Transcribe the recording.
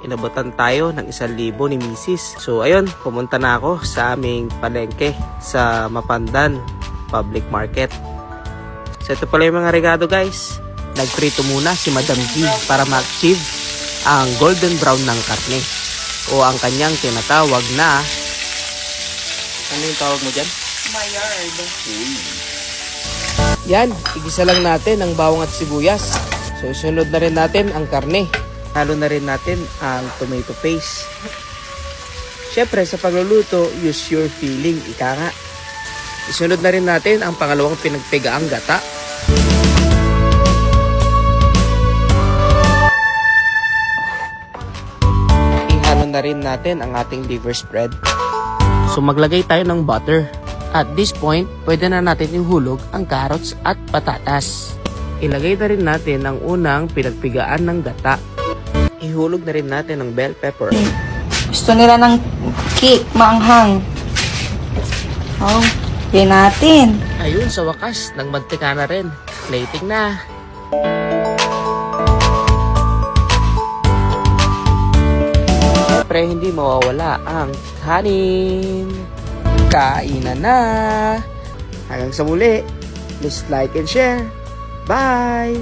inabutan tayo ng 1,000 ni Mrs. So ayun, pumunta na ako sa aming palengke sa Mapandan Public Market. So ito pala yung mga regado guys. Nagprito muna si Madam G para ma-achieve ang golden brown ng karne o ang kanyang tinatawag na, ano yung tawag mo dyan? Maillard. Yan, igisa lang natin ang bawang at sibuyas. So sunod na rin natin ang karne. Halo na rin natin ang tomato paste. Syempre sa pagluluto, use your feeling, ika nga. Isunod na rin natin ang pangalawang pinagpigaang gata. Ihalo na rin natin ang ating liver spread. So maglagay tayo ng butter. At this point, pwede na natin ihulog ang carrots at patatas. Ilagay na rin natin ang unang pinagpigaan ng gata. Ihulog na rin natin ang bell pepper. Gusto nila ng cake, maanghang. Oh, yan natin. Ayun, sa wakas, ng mantika na rin. Plating na. Siyempre, hindi mawawala ang kanin. Kainan na. Hanggang sa muli. Please like and share. Bye!